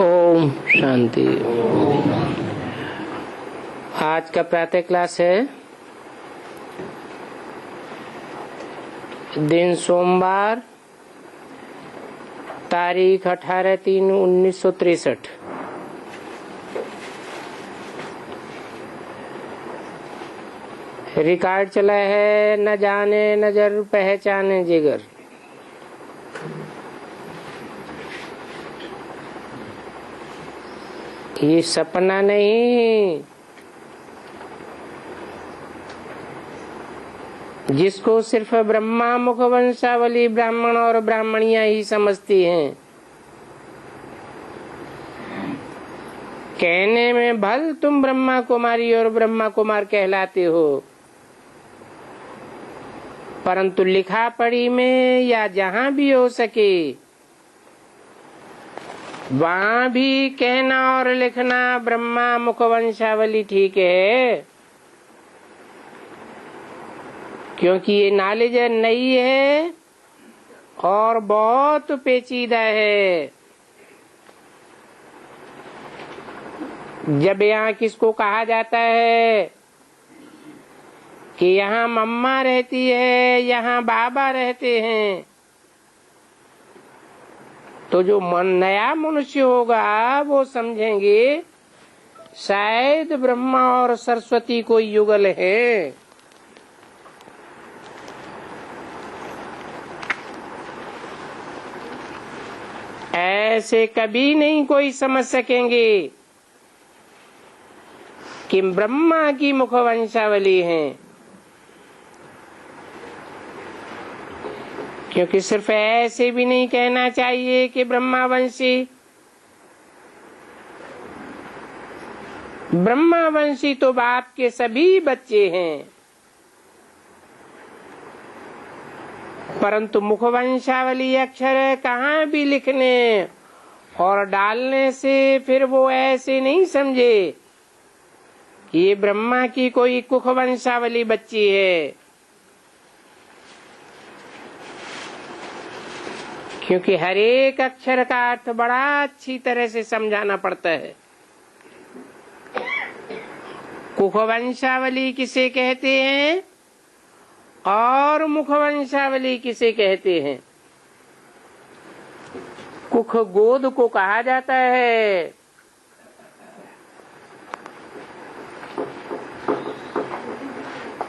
ओम शांति। आज का प्रातः क्लास है, दिन सोमवार, तारीख 18/3/1963। रिकॉर्ड चला है न जाने नजर पहचाने जिगर। ये सपना नहीं, जिसको सिर्फ ब्रह्मा मुख वंशावली ब्राह्मण और ब्राह्मणियां ही समझती हैं। कहने में भल तुम ब्रह्मा कुमारी और ब्रह्मा कुमार कहलाते हो, परंतु लिखा पढ़ी में या जहां भी हो सके वहां भी कहना और लिखना ब्रह्मा मुख वंशावली ठीक है, क्योंकि ये नॉलेज नई है और बहुत पेचीदा है। जब यहाँ किसको कहा जाता है कि यहाँ मम्मा रहती है, यहाँ बाबा रहते हैं, तो जो नया मनुष्य होगा वो समझेंगे शायद ब्रह्मा और सरस्वती कोई युगल है। ऐसे कभी नहीं कोई समझ सकेंगे कि ब्रह्मा की मुख वंशावली है, क्योंकि सिर्फ ऐसे भी नहीं कहना चाहिए कि ब्रह्मा वंशी। ब्रह्मा वंशी तो बाप के सभी बच्चे हैं, परंतु मुख वंशावली अक्षर कहाँ भी लिखने और डालने से फिर वो ऐसे नहीं समझे कि ये ब्रह्मा की कोई कुख वंशावली बच्ची है, क्योंकि हर एक अक्षर का अर्थ बड़ा अच्छी तरह से समझाना पड़ता है। कुख वंशावली किसे कहते हैं और मुख वंशावली किसे कहते हैं? कुख गोद को कहा जाता है,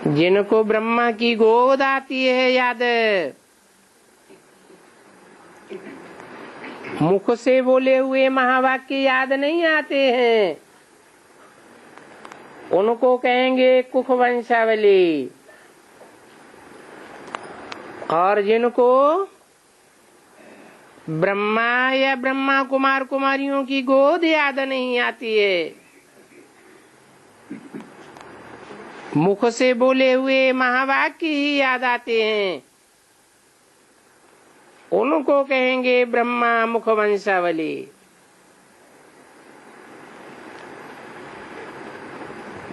जिनको ब्रह्मा की गोद आती है याद। मुख से बोले हुए महावाक्य याद नहीं आते हैं, उनको कहेंगे कुख वंशावली। और जिनको ब्रह्मा या ब्रह्मा कुमार कुमारियों की गोद याद नहीं आती है, मुख से बोले हुए महावाक्य ही याद आते हैं, उनको कहेंगे ब्रह्मा मुख वंशावली।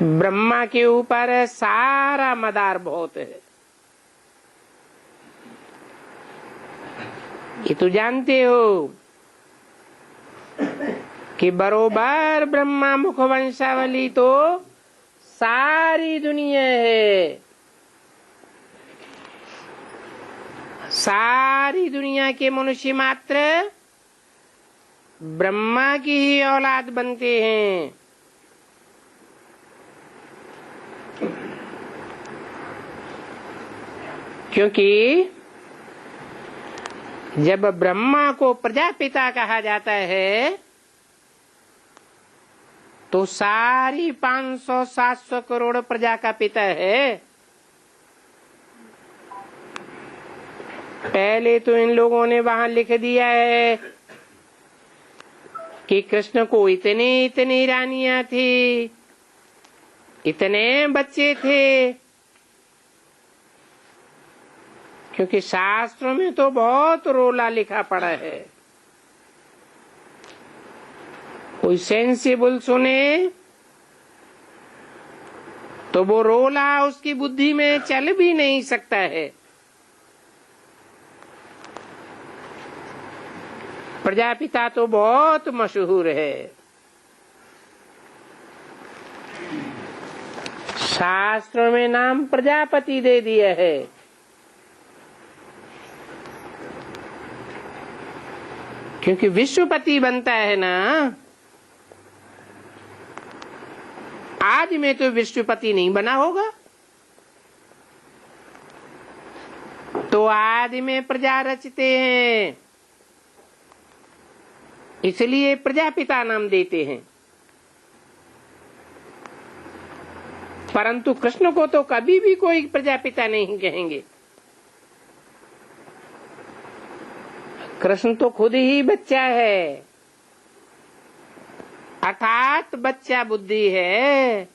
ब्रह्मा के ऊपर सारा मदार बहुत है, ये तो जानते हो कि बरोबर ब्रह्मा मुख वंशावली तो सारी दुनिया है। सारी दुनिया के मनुष्य मात्र ब्रह्मा की ही औलाद बनते हैं। क्योंकि जब ब्रह्मा को प्रजापिता कहा जाता है तो सारी 500-700 करोड़ प्रजा का पिता है। पहले तो इन लोगों ने वहां लिख दिया है कि कृष्ण को इतनी रानियां थी, इतने बच्चे थे, क्योंकि शास्त्रों में तो बहुत रोला लिखा पड़ा है। कोई सेंसिबल सुने तो वो रोला उसकी बुद्धि में चल भी नहीं सकता है। प्रजापिता तो बहुत मशहूर है। शास्त्रों में नाम प्रजापति दे दिया है। क्योंकि विश्वपति बनता है ना, आज में तो विश्वपति नहीं बना होगा, तो आदि में प्रजा रचते हैं, इसलिए प्रजापिता नाम देते हैं। परंतु कृष्ण को तो कभी भी कोई प्रजापिता नहीं कहेंगे। कृष्ण तो खुद ही बच्चा है, अर्थात बच्चा बुद्धि है।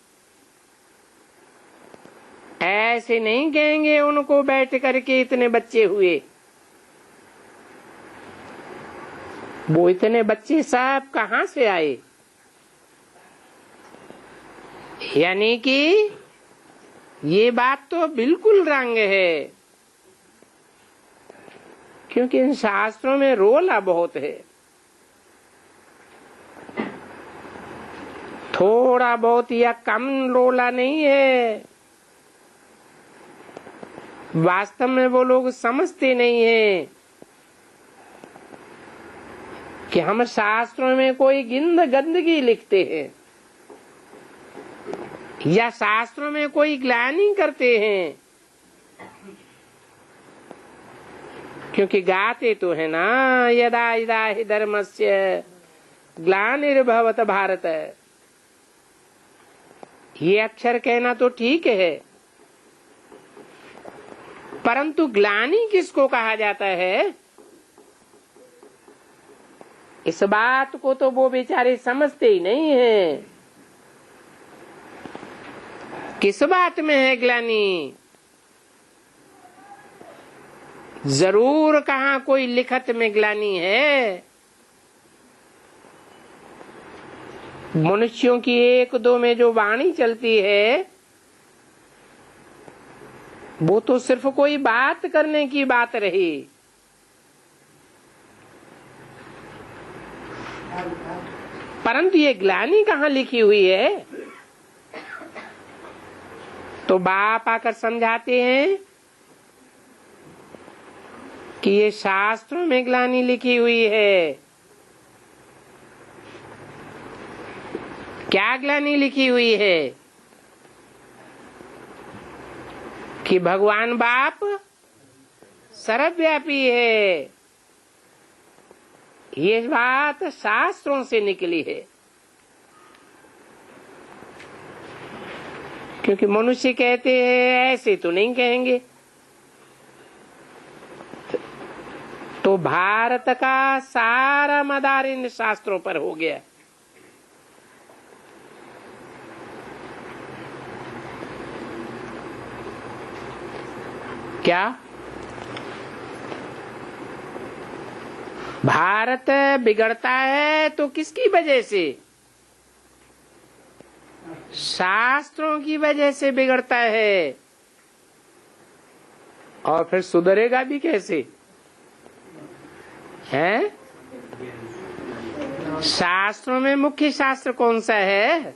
ऐसे नहीं कहेंगे उनको बैठ करके इतने बच्चे हुए। वो इतने बच्चे सब कहां से आए? यानी कि ये बात तो बिल्कुल रंग है, क्योंकि इन शास्त्रों में रोला बहुत है। थोड़ा बहुत या कम रोला नहीं है। वास्तव में वो लोग समझते नहीं है कि हम शास्त्रों में कोई गंदगी लिखते हैं या शास्त्रों में कोई ग्लानि करते हैं। क्योंकि गाते तो है ना, यदा यदा हि धर्मस्य ग्लानिर्भवत भारत। ये अक्षर कहना तो ठीक है, परंतु ग्लानि किसको कहा जाता है, इस बात को तो वो बेचारे समझते ही नहीं है। किस बात में है ग्लानि? जरूर कहाँ कोई लिखत में ग्लानि है। मनुष्यों की एक दो में जो वाणी चलती है, वो तो सिर्फ कोई बात करने की बात रही। परंतु ये ग्लानि कहाँ लिखी हुई है? तो बाप आकर समझाते हैं कि ये शास्त्रों में ग्लानि लिखी हुई है। क्या ग्लानि लिखी हुई है? कि भगवान बाप सर्वव्यापी है। ये बात शास्त्रों से निकली है। क्योंकि मनुष्य कहते हैं ऐसे तो नहीं कहेंगे। तो भारत का सारा मदार इन शास्त्रों पर हो गया। क्या भारत बिगड़ता है तो किसकी वजह से? शास्त्रों की वजह से बिगड़ता है। और फिर सुधरेगा भी कैसे है? शास्त्रों में मुख्य शास्त्र कौन सा है?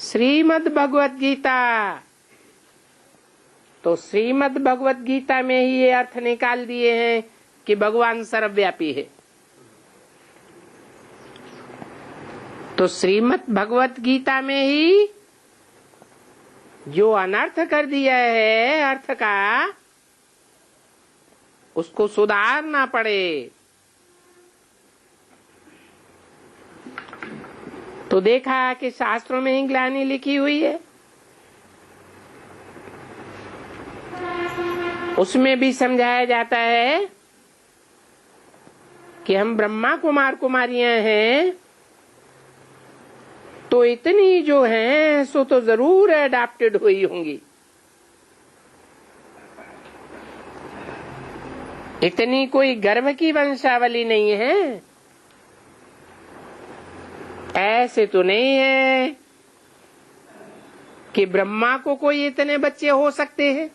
श्रीमद् भगवत गीता। तो श्रीमद् भगवत गीता में ही ये अर्थ निकाल दिए हैं कि भगवान सर्वव्यापी है। तो श्रीमद् भगवत गीता में ही जो अनर्थ कर दिया है अर्थ का, उसको सुधारना पड़े। तो देखा कि शास्त्रों में ही ग्लानि लिखी हुई है। उसमें भी समझाया जाता है कि हम ब्रह्मा कुमार कुमारियां हैं, तो इतनी जो हैं सो तो जरूर अडॉप्टेड हुई होंगी। इतनी कोई गर्भ की वंशावली नहीं है। ऐसे तो नहीं है कि ब्रह्मा को कोई इतने बच्चे हो सकते हैं।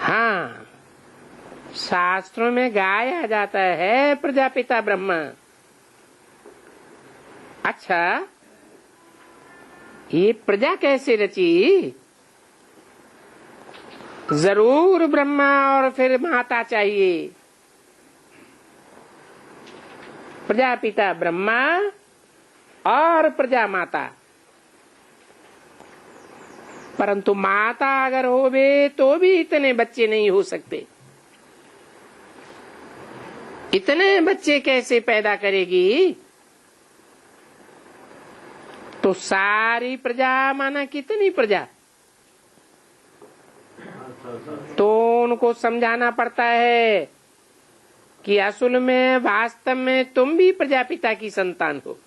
हाँ, शास्त्रों में गाया जाता है प्रजापिता ब्रह्मा। अच्छा, ये प्रजा कैसे रची? जरूर ब्रह्मा और फिर माता चाहिए। प्रजापिता ब्रह्मा और प्रजा माता। परंतु माता अगर होवे तो भी इतने बच्चे नहीं हो सकते। इतने बच्चे कैसे पैदा करेगी? तो सारी प्रजा माना कितनी प्रजा, तो उनको समझाना पड़ता है कि असल में वास्तव में तुम भी प्रजापिता की संतान हो।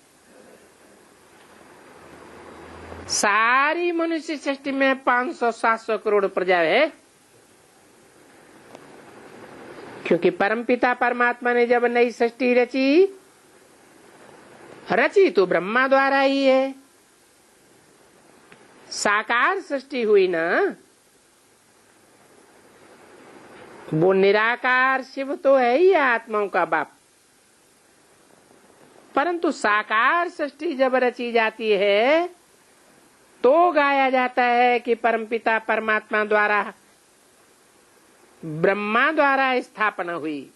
सारी मनुष्य सृष्टि में 500-700 करोड़ प्रजा है, क्योंकि परमपिता परमात्मा ने जब नई सृष्टि रची तो ब्रह्मा द्वारा ही है। साकार सृष्टि हुई ना, वो निराकार शिव तो है ही आत्माओं का बाप। परंतु साकार सृष्टि जब रची जाती है तो गाया जाता है कि परमपिता परमात्मा द्वारा, ब्रह्मा द्वारा स्थापना हुई।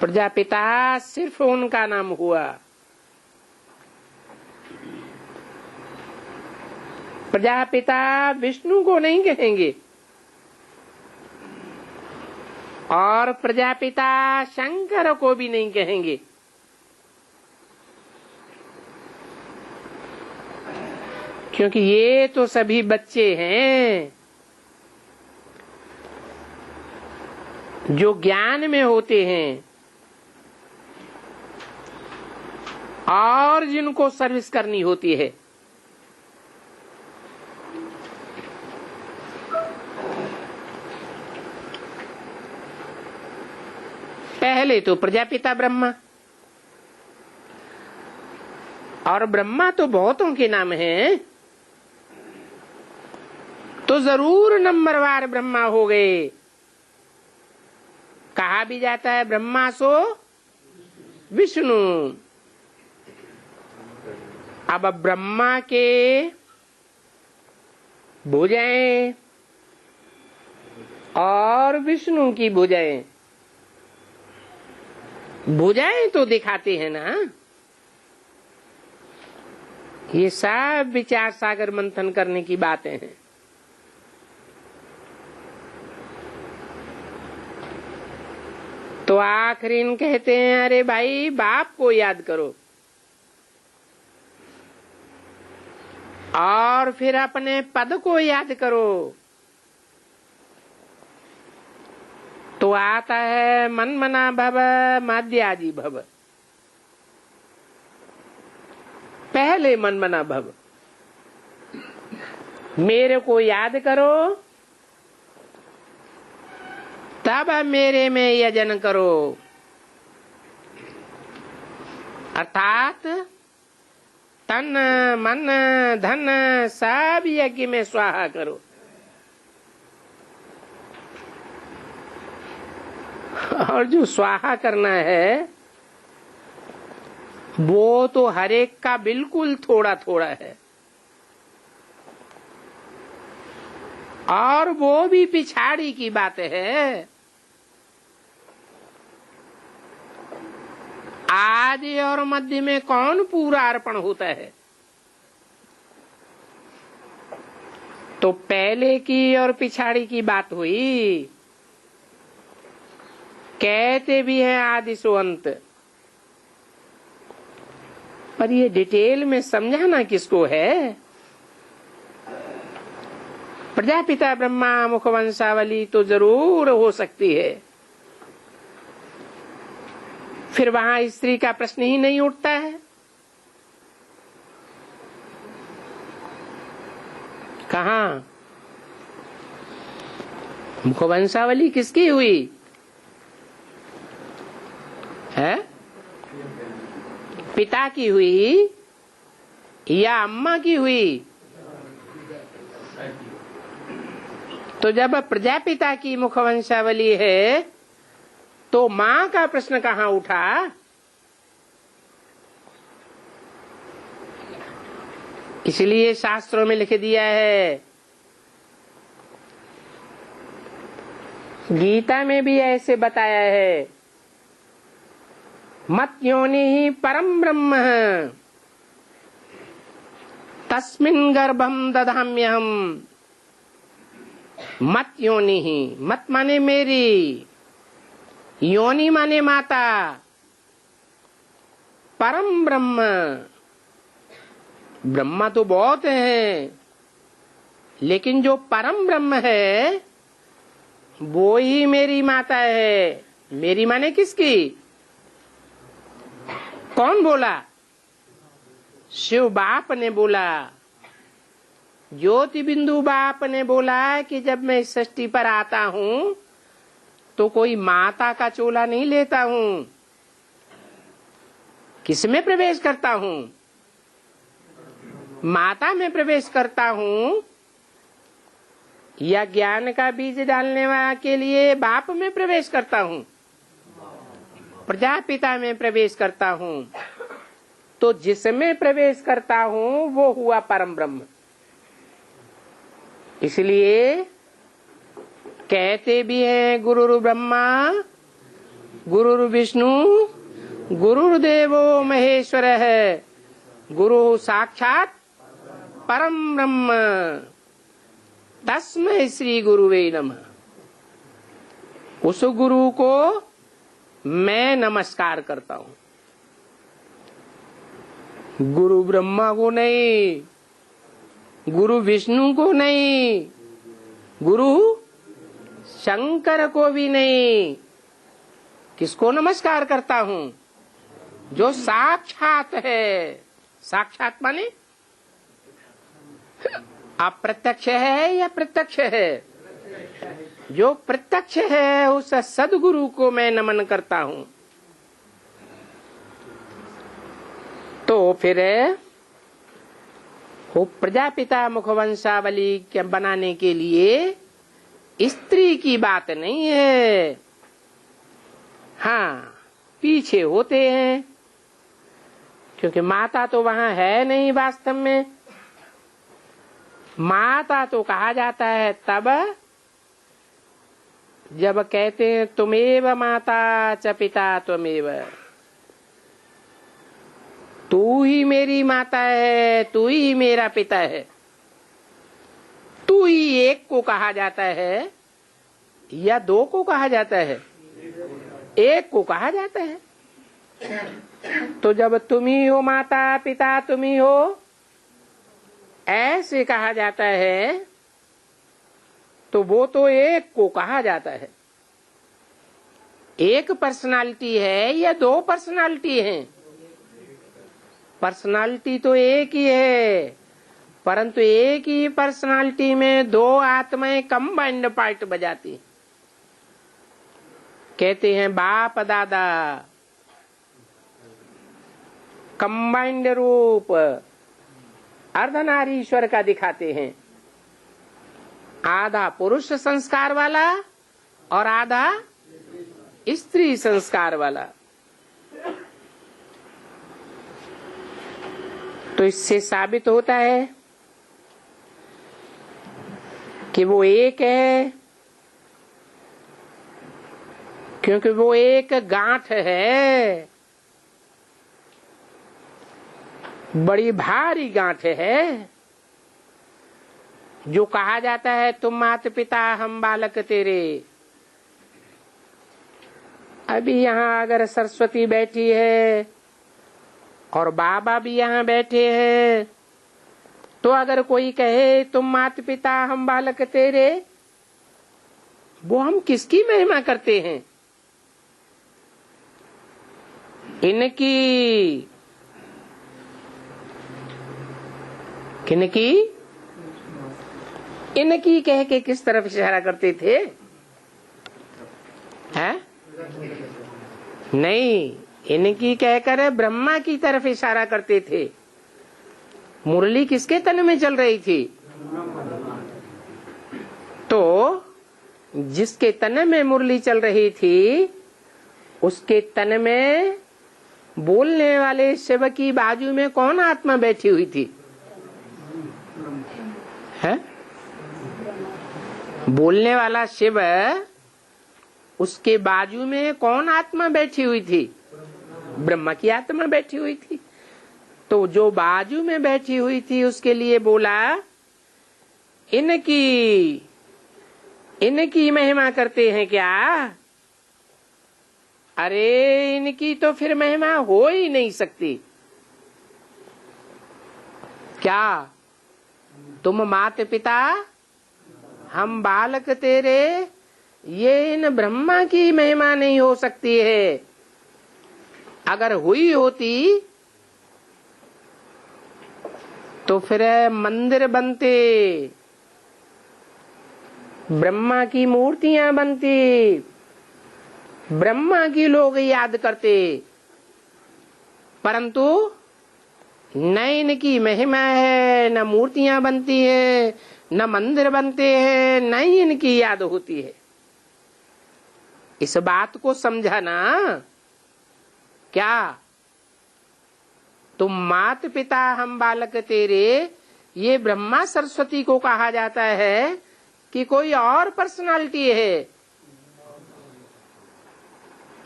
प्रजापिता सिर्फ उनका नाम हुआ। प्रजापिता विष्णु को नहीं कहेंगे और प्रजापिता शंकर को भी नहीं कहेंगे। क्योंकि ये तो सभी बच्चे हैं जो ज्ञान में होते हैं और जिनको सर्विस करनी होती है। पहले तो प्रजापिता ब्रह्मा, और ब्रह्मा तो बहुतों के नाम हैं, तो जरूर नंबरवार ब्रह्मा हो गए। कहा भी जाता है ब्रह्मा सो विष्णु। अब ब्रह्मा के भुजाएं और विष्णु की भुजाएं, भुजाएं तो दिखाते हैं ना। ये सब विचार सागर मंथन करने की बातें हैं। तो आखिरी कहते हैं अरे भाई बाप को याद करो और फिर अपने पद को याद करो। तो आता है मन मना भव माद्यादि भव। पहले मन मना भव, मेरे को याद करो, तब मेरे में यजन करो। अर्थात तन मन धन सब यज्ञ में स्वाहा करो। और जो स्वाहा करना है वो तो हर एक का बिल्कुल थोड़ा थोड़ा है, और वो भी पिछाड़ी की बात है। आदि और मध्य में कौन पूरा अर्पण होता है? तो पहले की और पिछाड़ी की बात हुई। कहते भी हैं आदि सो अंत, पर ये डिटेल में समझाना किसको है? प्रजापिता ब्रह्मा मुख वंशावली तो जरूर हो सकती है, फिर वहां स्त्री का प्रश्न ही नहीं उठता है। कहाँ मुख वंशावली किसकी हुई है? पिता की हुई या अम्मा की हुई? तो जब प्रजापिता की मुख वंशावली है तो मां का प्रश्न कहाँ उठा? इसलिए शास्त्रों में लिख दिया है, गीता में भी ऐसे बताया है, मत योनि परम ब्रह्म तस्मिन् गर्भम दधाम्यहम। मत योनि, मत माने मेरी, योनि माने माता, परम ब्रह्म, ब्रह्मा तो बहुत हैं, लेकिन जो परम ब्रह्म है वो ही मेरी माता है। मेरी माने किसकी? कौन बोला? शिव बाप ने बोला, ज्योति बिंदु बाप ने बोला कि जब मैं इस सृष्टि पर आता हूँ तो कोई माता का चोला नहीं लेता हूँ। किसमें प्रवेश करता हूँ? माता में प्रवेश करता हूँ, या ज्ञान का बीज डालने वाला के लिए बाप में प्रवेश करता हूँ, प्रजापिता में प्रवेश करता हूँ। तो जिसमें प्रवेश करता हूँ वो हुआ परम ब्रह्म। इसलिए कहते भी हैं गुरुर् ब्रह्मा गुरुर् विष्णु गुरुर्देवो महेश्वर है, गुरु साक्षात परम ब्रह्म तस्मै श्री गुरुवे नमः। उस गुरु को मैं नमस्कार करता हूँ, गुरु ब्रह्मा को नहीं, गुरु विष्णु को नहीं, गुरु शंकर को भी नहीं। किसको नमस्कार करता हूँ? जो साक्षात है। साक्षात माने अप्रत्यक्ष है या प्रत्यक्ष है? जो प्रत्यक्ष है उस सदगुरु को मैं नमन करता हूँ। तो फिर वो प्रजापिता मुखवंशावली के बनाने के लिए स्त्री की बात नहीं है। हाँ, पीछे होते हैं, क्योंकि माता तो वहां है नहीं वास्तव में। माता तो कहा जाता है तब जब कहते हैं तुमेव माता च पिता त्वमेव, तू ही मेरी माता है, तू ही मेरा पिता है। तू ही एक को कहा जाता है या दो को कहा जाता है? एक को कहा जाता है। तो जब तुम ही हो माता पिता, तुम ही हो, ऐसे कहा जाता है तो वो तो एक को कहा जाता है। एक पर्सनालिटी है या दो पर्सनालिटी हैं? पर्सनालिटी तो एक ही है, परंतु एक ही पर्सनालिटी में दो आत्माएं कंबाइंड पार्ट बजाती। कहते हैं बाप दादा कंबाइंड रूप अर्धनारीश्वर का दिखाते हैं। आधा पुरुष संस्कार वाला और आधा स्त्री संस्कार वाला। तो इससे साबित होता है कि वो एक है, क्योंकि वो एक गांठ है, बड़ी भारी गांठ है। जो कहा जाता है तुम माता पिता हम बालक तेरे। अभी यहाँ अगर सरस्वती बैठी है और बाबा भी यहाँ बैठे हैं, तो अगर कोई कहे तुम माता पिता हम बालक तेरे, वो हम किसकी महिमा करते हैं? इनकी, किनकी? इनकी कह के किस तरफ इशारा करते थे? है? नहीं, इनकी कहकर ब्रह्मा की तरफ इशारा करते थे। मुरली किसके तन में चल रही थी? तो जिसके तन में मुरली चल रही थी, उसके तन में बोलने वाले शिव की बाजू में कौन आत्मा बैठी हुई थी? है? बोलने वाला शिव, उसके बाजू में कौन आत्मा बैठी हुई थी? ब्रह्मा की आत्मा बैठी हुई थी। तो जो बाजू में बैठी हुई थी उसके लिए बोला, इनकी महिमा करते हैं क्या? अरे इनकी तो फिर महिमा हो ही नहीं सकती। क्या तुम माता पिता, हम बालक तेरे, ये इन ब्रह्मा की महिमा नहीं हो सकती है। अगर हुई होती तो फिर मंदिर बनते, ब्रह्मा की मूर्तियां बनती, ब्रह्मा की लोग याद करते। परंतु न इनकी महिमा है, न मूर्तियां बनती है, न मंदिर बनते हैं, न ही इनकी याद होती है। इस बात को समझाना। क्या तुम मात पिता हम बालक तेरे, ये ब्रह्मा सरस्वती को कहा जाता है कि कोई और पर्सनालिटी है?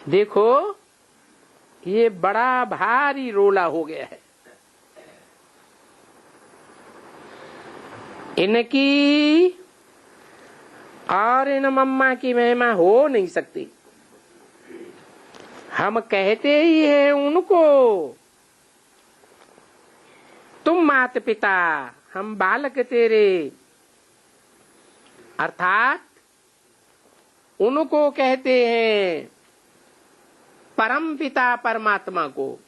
देखो, ये बड़ा भारी रोला हो गया है। इनकी और इन मम्मा की महिमा हो नहीं सकती। हम कहते ही हैं उनको, तुम माता पिता हम बालक तेरे, अर्थात उनको कहते हैं परम पिता परमात्मा को।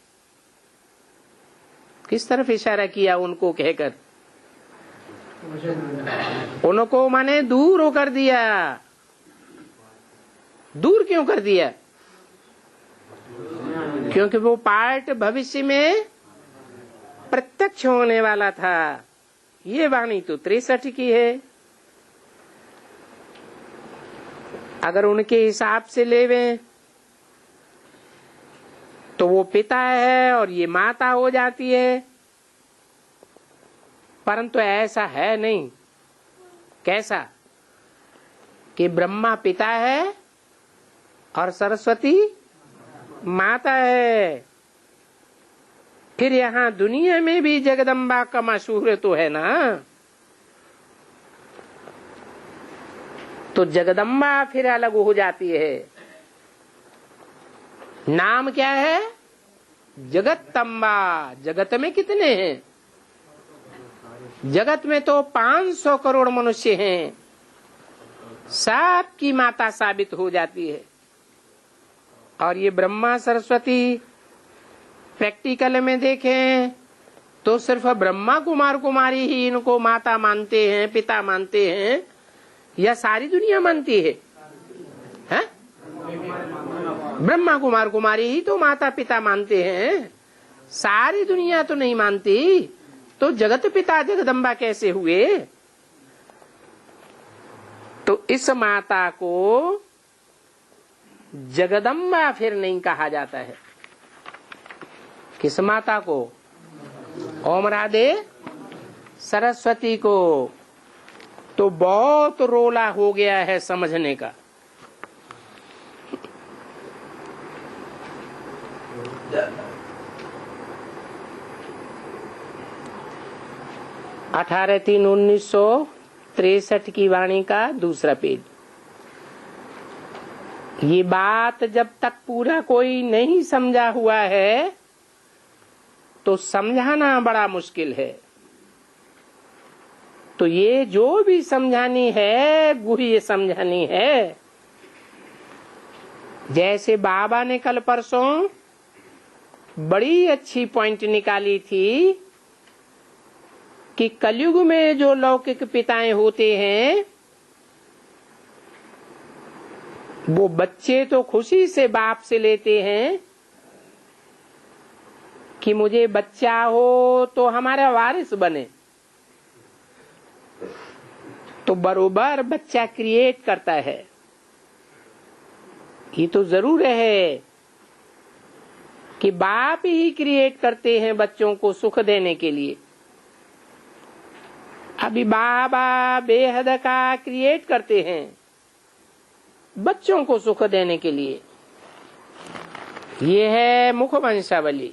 किस तरफ इशारा किया उनको कहकर? उनको माने दूर होकर दिया। दूर क्यों कर दिया? क्योंकि वो पार्ट भविष्य में प्रत्यक्ष होने वाला था। ये वाणी तो 63 की है। अगर उनके हिसाब से लेवें तो वो पिता है और ये माता हो जाती है, परंतु ऐसा है नहीं। कैसा कि ब्रह्मा पिता है और सरस्वती माता है। फिर यहाँ दुनिया में भी जगदम्बा का मशहूर तो है ना। तो जगदम्बा फिर अलग हो जाती है। नाम क्या है? जगतम्बा। जगत में कितने हैं? जगत में तो 500 करोड़ मनुष्य हैं। सबकी माता साबित हो जाती है। और ये ब्रह्मा सरस्वती प्रैक्टिकल में देखें तो सिर्फ ब्रह्मा कुमार कुमारी ही इनको माता मानते हैं, पिता मानते हैं, या सारी दुनिया मानती है? हैं? ब्रह्मा कुमार कुमारी ही तो माता पिता मानते हैं, सारी दुनिया तो नहीं मानती। तो जगत पिता जगदम्बा कैसे हुए? तो इस माता को जगदम्बा फिर नहीं कहा जाता है। किस माता को? ओम राधे सरस्वती को। तो बहुत रोला हो गया है समझने का। अठारह 3/1963 की वाणी का दूसरा पेज। ये बात जब तक पूरा कोई नहीं समझा हुआ है तो समझाना बड़ा मुश्किल है। तो ये जो भी समझानी है गुह्य समझानी है। जैसे बाबा ने कल परसों बड़ी अच्छी पॉइंट निकाली थी कि कलयुग में जो लौकिक पिताएं होते हैं वो बच्चे तो खुशी से बाप से लेते हैं कि मुझे बच्चा हो तो हमारा वारिस बने। तो बरोबर बच्चा क्रिएट करता है। ये तो जरूर है कि बाप ही क्रिएट करते हैं बच्चों को सुख देने के लिए। अभी बाबा बेहद का क्रिएट करते हैं बच्चों को सुख देने के लिए। ये है मुख वंशावली।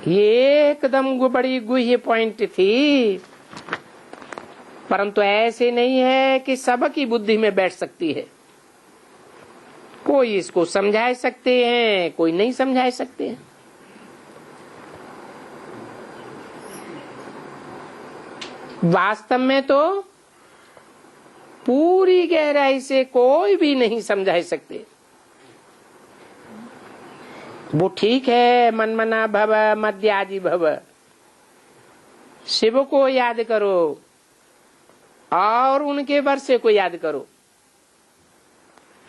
ये एकदम बड़ी गुह्य पॉइंट थी, परंतु ऐसे नहीं है कि सबकी बुद्धि में बैठ सकती है। कोई इसको समझा सकते हैं, कोई नहीं समझा सकते हैं। वास्तव में तो पूरी गहराई से कोई भी नहीं समझा सकते। वो ठीक है, मनमना भव मध्याजी भव, शिव को याद करो और उनके वर्षे को याद करो,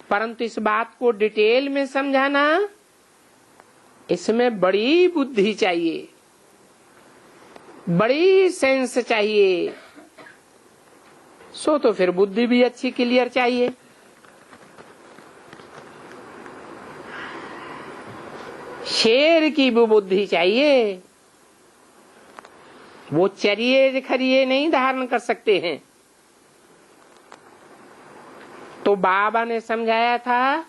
परंतु इस बात को डिटेल में समझाना, इसमें बड़ी बुद्धि चाहिए, बड़ी सेंस चाहिए। सो तो फिर बुद्धि भी अच्छी क्लियर चाहिए। शेर की भी बुद्धि चाहिए। वो चरिये खरिये नहीं धारण कर सकते हैं। तो बाबा ने समझाया था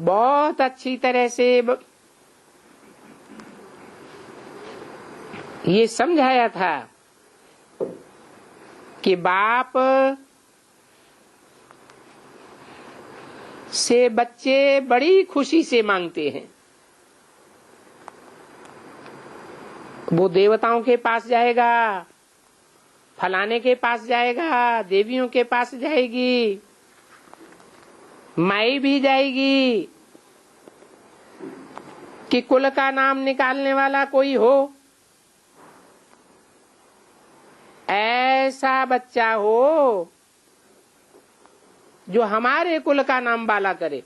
बहुत अच्छी तरह से, ये समझाया था कि बाप से बच्चे बड़ी खुशी से मांगते हैं। वो देवताओं के पास जाएगा, फलाने के पास जाएगा, देवियों के पास जाएगी, माई भी जाएगी कि कुल का नाम निकालने वाला कोई हो, ऐसा बच्चा हो जो हमारे कुल का नाम वाला करे।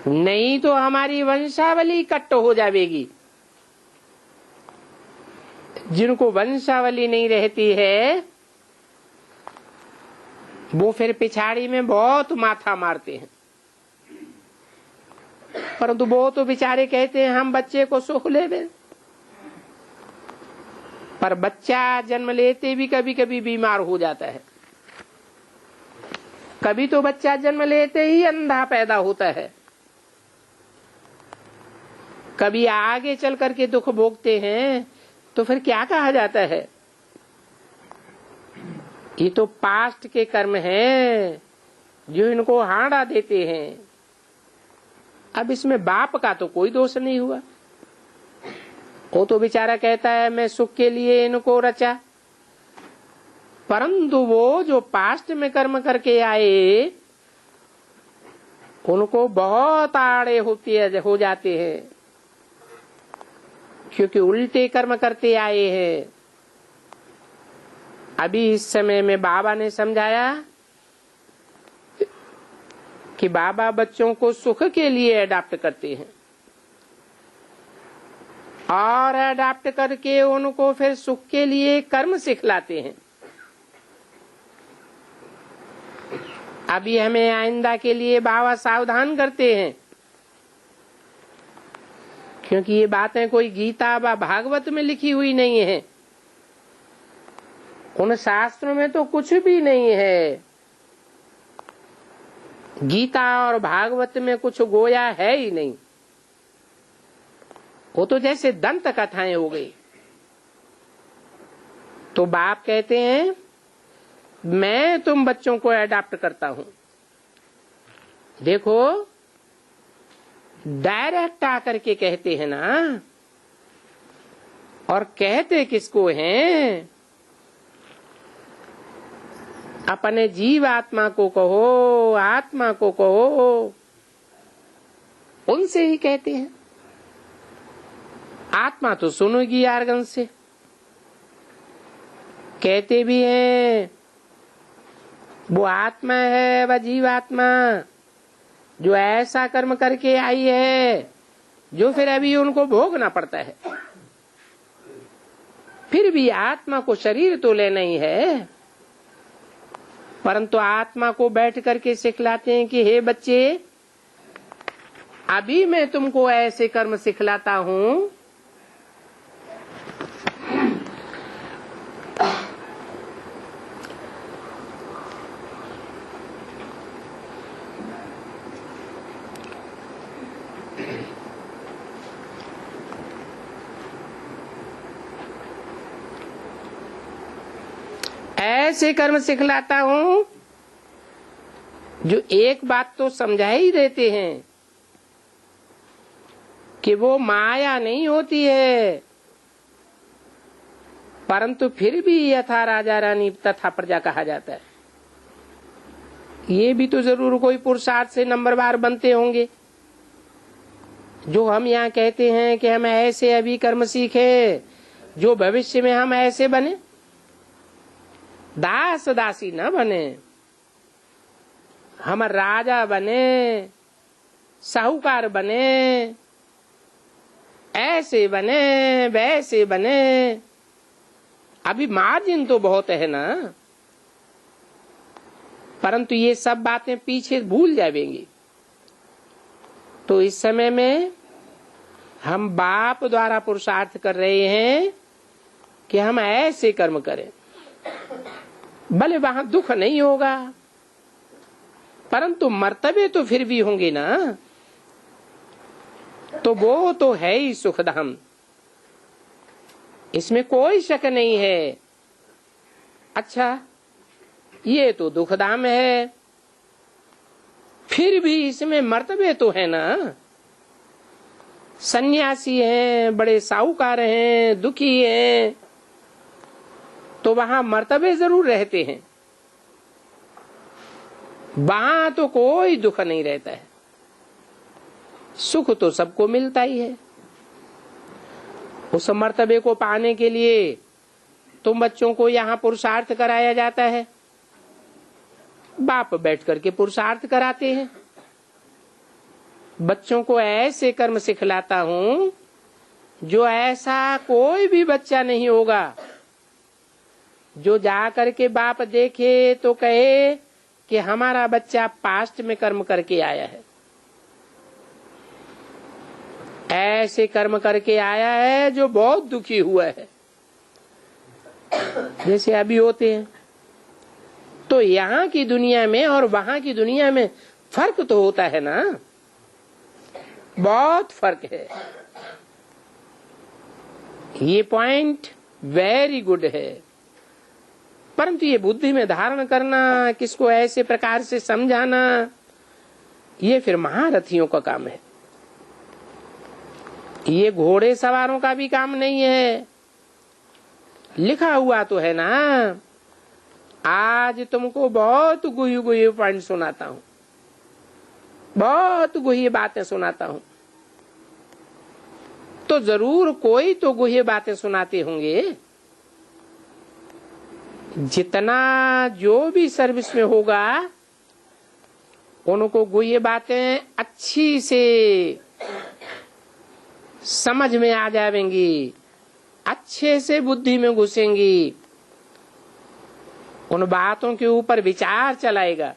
नहीं तो हमारी वंशावली कट्ट हो जाएगी। जिनको वंशावली नहीं रहती है वो फिर पिछाड़ी में बहुत माथा मारते हैं, परंतु वो तो बेचारे कहते हैं हम बच्चे को सुख ले दें। पर बच्चा जन्म लेते भी कभी कभी बीमार हो जाता है। कभी तो बच्चा जन्म लेते ही अंधा पैदा होता है, कभी आगे चल करके दुख भोगते हैं, तो फिर क्या कहा जाता है? ये तो पास्ट के कर्म हैं जो इनको हाड़ा देते हैं। अब इसमें बाप का तो कोई दोष नहीं हुआ। वो तो बेचारा कहता है मैं सुख के लिए इनको रचा, परंतु वो जो पास्ट में कर्म करके आए उनको बहुत आड़े हो जाते हैं, क्योंकि उल्टे कर्म करते आए हैं। अभी इस समय में बाबा ने समझाया कि बाबा बच्चों को सुख के लिए अडॉप्ट करते हैं और अडॉप्ट करके उनको फिर सुख के लिए कर्म सिखलाते हैं। अभी हमें आइंदा के लिए बाबा सावधान करते हैं, क्योंकि ये बातें कोई गीता व भागवत में लिखी हुई नहीं है। उन शास्त्रों में तो कुछ भी नहीं है। गीता और भागवत में कुछ गोया है ही नहीं। वो तो जैसे दंत कथाएं हो गई। तो बाप कहते हैं मैं तुम बच्चों को अडॉप्ट करता हूं। देखो डायरेक्ट आकर के कहते हैं ना, और कहते किसको हैं? अपने जीव आत्मा को कहो, आत्मा को कहो, उनसे ही कहते हैं। आत्मा तो सुनेगी आर्गन से। कहते भी हैं वो आत्मा है, वह जीव आत्मा जो ऐसा कर्म करके आई है जो फिर अभी उनको भोगना पड़ता है। फिर भी आत्मा को शरीर तो लेना ही है, परंतु आत्मा को बैठ करके सिखलाते हैं कि हे बच्चे, अभी मैं तुमको ऐसे कर्म सिखलाता हूं ऐसे कर्म सिखलाता हूं जो एक बात तो समझा ही देते हैं कि वो माया नहीं होती है, परंतु फिर भी यथा राजा रानी तथा प्रजा कहा जाता है। ये भी तो जरूर कोई पुरुषार्थ से नंबरवार बनते होंगे। जो हम यहाँ कहते हैं कि हम ऐसे अभी कर्म सीखे जो भविष्य में हम ऐसे बने, दास दासी न बने, हम राजा बने, साहूकार बने, ऐसे बने वैसे बने। अभी मार्जिन तो बहुत है ना, परंतु ये सब बातें पीछे भूल जाएंगी। तो इस समय में हम बाप द्वारा पुरुषार्थ कर रहे हैं कि हम ऐसे कर्म करें। भले वहां दुख नहीं होगा, परंतु मर्तबे तो फिर भी होंगे ना, तो वो तो है ही सुखधाम, इसमें कोई शक नहीं है। अच्छा, ये तो दुखधाम है, फिर भी इसमें मर्तबे तो है ना। सन्यासी हैं, बड़े साहूकार हैं, दुखी हैं, तो वहां मर्तबे जरूर रहते हैं, वहां तो कोई दुख नहीं रहता है, सुख तो सबको मिलता ही है। उस मर्तबे को पाने के लिए तुम बच्चों को यहाँ पुरुषार्थ कराया जाता है, बाप बैठ करके पुरुषार्थ कराते हैं। बच्चों को ऐसे कर्म सिखलाता हूँ जो ऐसा कोई भी बच्चा नहीं होगा जो जा करके बाप देखे तो कहे कि हमारा बच्चा पास्ट में कर्म करके आया है, ऐसे कर्म करके आया है जो बहुत दुखी हुआ है, जैसे अभी होते हैं। तो यहाँ की दुनिया में और वहां की दुनिया में फर्क तो होता है ना, बहुत फर्क है। ये पॉइंट वेरी गुड है, परंतु ये बुद्धि में धारण करना, किसको ऐसे प्रकार से समझाना, ये फिर महारथियों का काम है। ये घोड़े सवारों का भी काम नहीं है। लिखा हुआ तो है ना, आज तुमको बहुत गुह्य गुह्य पॉइंट सुनाता हूं, बहुत गुह्य बातें सुनाता हूं, तो जरूर कोई तो गुह्य बातें सुनाते होंगे। जितना जो भी सर्विस में होगा उनको गुह्य बातें अच्छी से समझ में आ जाएंगी, अच्छे से बुद्धि में घुसेंगी, उन बातों के ऊपर विचार चलाएगा,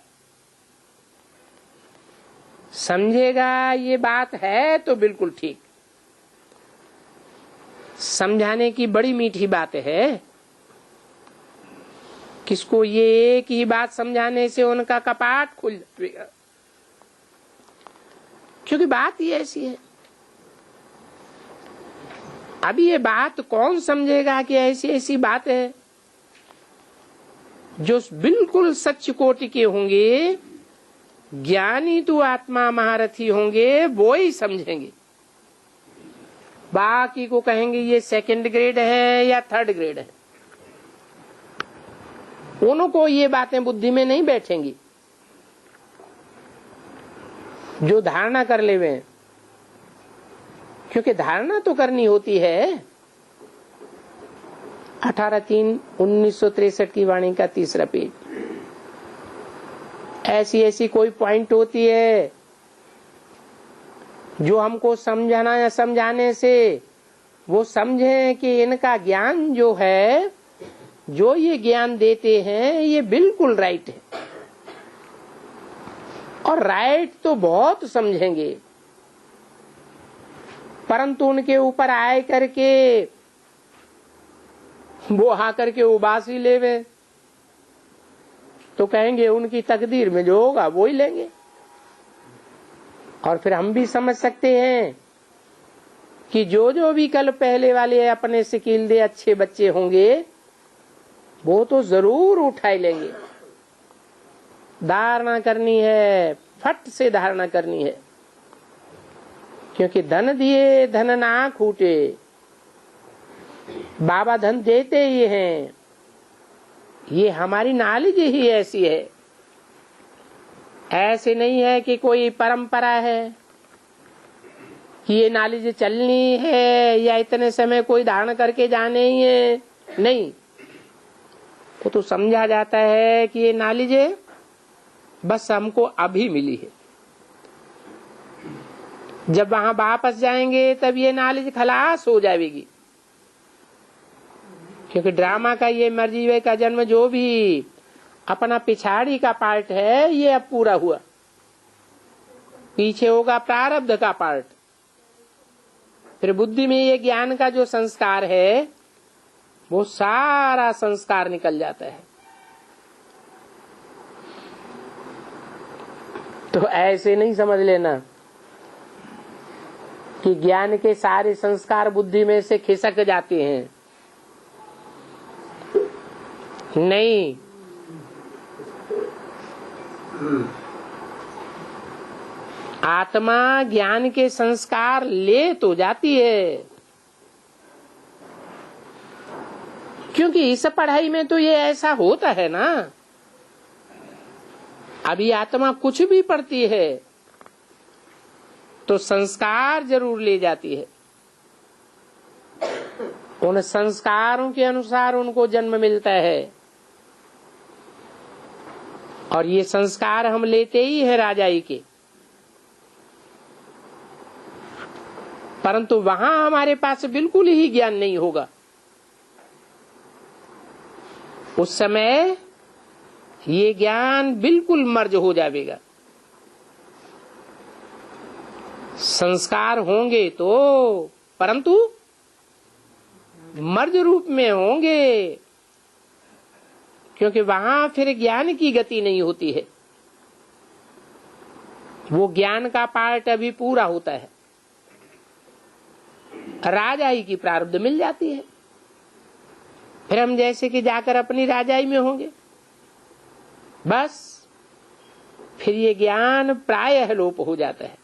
समझेगा ये बात है तो बिल्कुल ठीक। समझाने की बड़ी मीठी बात है, किसको ये एक ही बात समझाने से उनका कपाट खुल जाएगा, क्योंकि बात ही ऐसी है। अभी ये बात कौन समझेगा कि ऐसी ऐसी बात है, जो बिल्कुल सच कोटि के होंगे, ज्ञानी तो आत्मा महारथी होंगे, वो ही समझेंगे। बाकी को कहेंगे ये सेकंड ग्रेड है या थर्ड ग्रेड है, उनको ये बातें बुद्धि में नहीं बैठेंगी। जो धारणा कर ले वे, क्योंकि धारणा तो करनी होती है। 18/3/1963 की वाणी का 3रा पेज। ऐसी ऐसी कोई पॉइंट होती है जो हमको समझाना या समझाने से वो समझें कि इनका ज्ञान जो है, जो ये ज्ञान देते हैं, ये बिल्कुल राइट है। और राइट तो बहुत समझेंगे, परंतु उनके ऊपर आए करके वो आकर के उबासी लेवे तो कहेंगे उनकी तकदीर में जो होगा वो ही लेंगे। और फिर हम भी समझ सकते हैं कि जो भी कल पहले वाले अपने से कील अच्छे बच्चे होंगे वो तो जरूर उठाई लेंगे। धारणा करनी है, फट से धारणा करनी है, क्योंकि धन दिए धन ना खूटे। बाबा धन देते ही हैं, ये हमारी नॉलेज ही ऐसी है। ऐसे नहीं है कि कोई परंपरा है कि ये नॉलेज चलनी है या इतने समय कोई धारण करके जाने ही है, नहीं। वो तो समझा जाता है कि ये नॉलेज बस हमको अभी मिली है, जब वहां वापस जाएंगे तब ये नॉलेज खलास हो जाएगी। क्योंकि ड्रामा का ये मरजीवे का जन्म जो भी अपना पिछाड़ी का पार्ट है, ये अब पूरा हुआ। पीछे होगा प्रारब्ध का पार्ट। फिर बुद्धि में ये ज्ञान का जो संस्कार है, वो सारा संस्कार निकल जाता है। तो ऐसे नहीं समझ लेना कि ज्ञान के सारे संस्कार बुद्धि में से खिसक जाते हैं, नहीं। आत्मा ज्ञान के संस्कार ले तो जाती है, क्योंकि इस पढ़ाई में तो ये ऐसा होता है ना। अभी आत्मा कुछ भी पढ़ती है तो संस्कार जरूर ले जाती है। उन संस्कारों के अनुसार उनको जन्म मिलता है, और ये संस्कार हम लेते ही है राजाई के। परंतु वहां हमारे पास बिल्कुल ही ज्ञान नहीं होगा। उस समय ये ज्ञान बिल्कुल मर्ज हो जाएगा। संस्कार होंगे तो, परंतु मर्ज रूप में होंगे, क्योंकि वहां फिर ज्ञान की गति नहीं होती है। वो ज्ञान का पार्ट अभी पूरा होता है, राजाई की प्रारब्ध मिल जाती है। फिर हम जैसे कि जाकर अपनी राजाई में होंगे, बस फिर ये ज्ञान प्रायः लोप हो जाता है।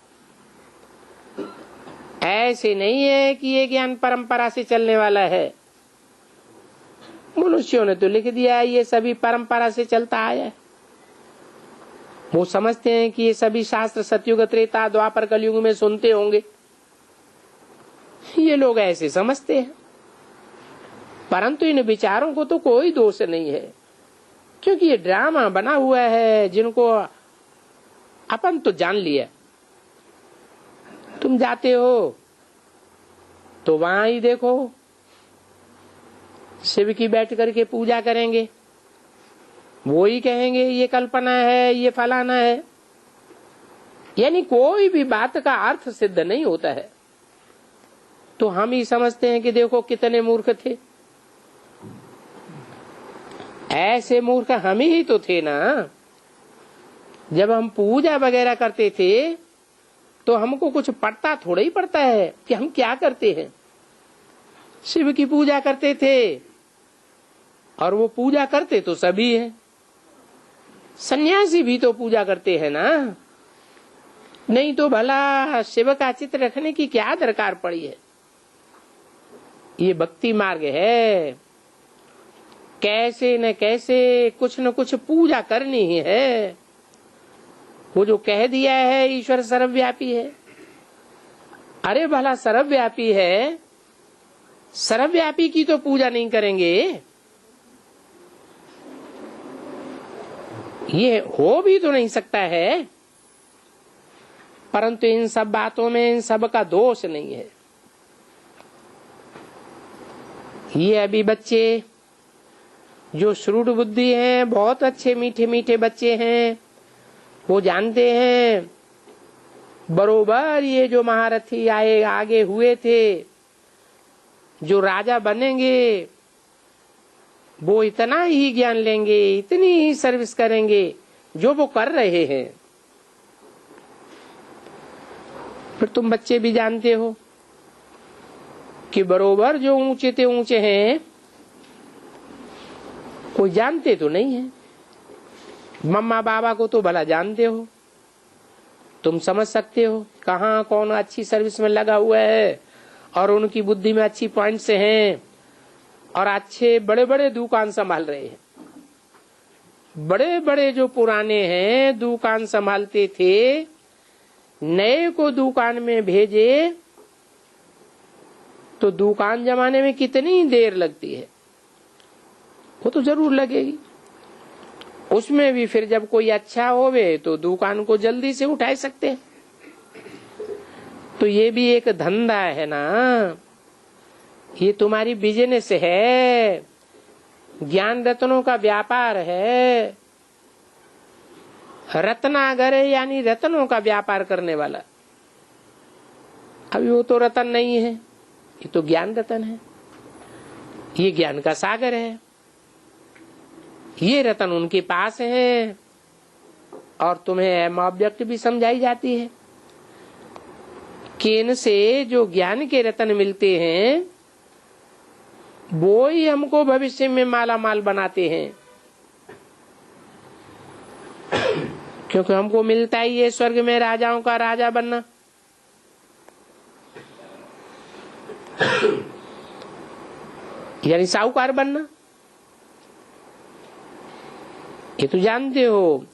ऐसे नहीं है कि ये ज्ञान परंपरा से चलने वाला है। मनुष्यों ने तो लिख दिया है ये सभी परंपरा से चलता आया है। वो समझते हैं कि ये सभी शास्त्र सतयुग त्रेता द्वापर कलयुग में सुनते होंगे, ये लोग ऐसे समझते हैं। परंतु इन विचारों को तो कोई दोष नहीं है, क्योंकि ये ड्रामा बना हुआ है जिनको अपन तो जान लिया। तुम जाते हो तो वहां ही देखो, शिव की बैठ करके पूजा करेंगे, वो ही कहेंगे ये कल्पना है, ये फलाना है। यानी कोई भी बात का अर्थ सिद्ध नहीं होता है। तो हम ही समझते हैं कि देखो कितने मूर्ख थे। ऐसे मूर्ख हम ही तो थे ना। जब हम पूजा वगैरह करते थे तो हमको कुछ पड़ता थोड़ा ही पड़ता है कि हम क्या करते हैं। शिव की पूजा करते थे, और वो पूजा करते तो सभी हैं। सन्यासी भी तो पूजा करते हैं ना, नहीं तो भला शिव का चित्र रखने की क्या दरकार पड़ी है। ये भक्ति मार्ग है, कैसे न कैसे कुछ न कुछ पूजा करनी ही है। वो जो कह दिया है ईश्वर सर्वव्यापी है, अरे भला सर्वव्यापी है, सर्वव्यापी की तो पूजा नहीं करेंगे। ये हो भी तो नहीं सकता है। परंतु इन सब बातों में इन सब का दोष नहीं है। ये अभी बच्चे जो श्रूड बुद्धि हैं, बहुत अच्छे मीठे मीठे बच्चे हैं, वो जानते हैं बरोबर ये जो महारथी आए आगे हुए थे, जो राजा बनेंगे, वो इतना ही ज्ञान लेंगे, इतनी ही सर्विस करेंगे जो वो कर रहे हैं। फिर तुम बच्चे भी जानते हो कि बरोबर जो ऊंचे ते ऊंचे हैं, कोई जानते तो नहीं है। मम्मा बाबा को तो भला जानते हो, तुम समझ सकते हो कहाँ कौन अच्छी सर्विस में लगा हुआ है और उनकी बुद्धि में अच्छी पॉइंट्स हैं और अच्छे बड़े बड़े दुकान संभाल रहे हैं। बड़े बड़े जो पुराने हैं दुकान संभालते थे, नए को दुकान में भेजे तो दुकान जमाने में कितनी देर लगती है, वो तो जरूर लगेगी। उसमें भी फिर जब कोई अच्छा होवे तो दुकान को जल्दी से उठा सकते हैं। तो ये भी एक धंधा है ना, ये तुम्हारी बिजनेस है, ज्ञान रत्नों का व्यापार है। रत्नागर यानी रत्नों का व्यापार करने वाला। अभी वो तो रत्न नहीं है, ये तो ज्ञान रत्न है, ये ज्ञान का सागर है। ये रत्न उनके पास है और तुम्हें एम ऑब्जेक्ट भी समझाई जाती है कि इनसे जो ज्ञान के रत्न मिलते हैं वो ही हमको भविष्य में माला माल बनाते हैं। क्योंकि हमको मिलता ही है स्वर्ग में राजाओं का राजा बनना। यानी साहूकार बनना। ये तो जानते हो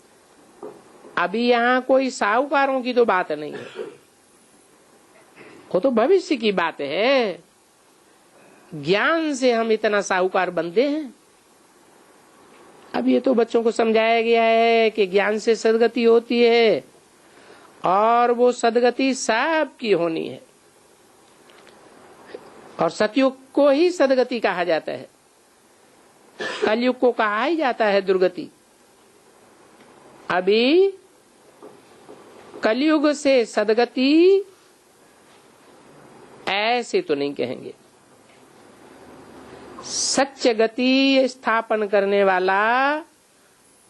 अभी यहाँ कोई साहूकारों की तो बात नहीं है, वो तो भविष्य की बात है। ज्ञान से हम इतना साहूकार बनते हैं। अब ये तो बच्चों को समझाया गया है कि ज्ञान से सदगति होती है और वो सदगति सबकी होनी है और सतयुग को ही सदगति कहा जाता है, कलयुग को कहा ही जाता है दुर्गति। अभी कलयुग से सदगति ऐसे तो नहीं कहेंगे। सच्च गति स्थापन करने वाला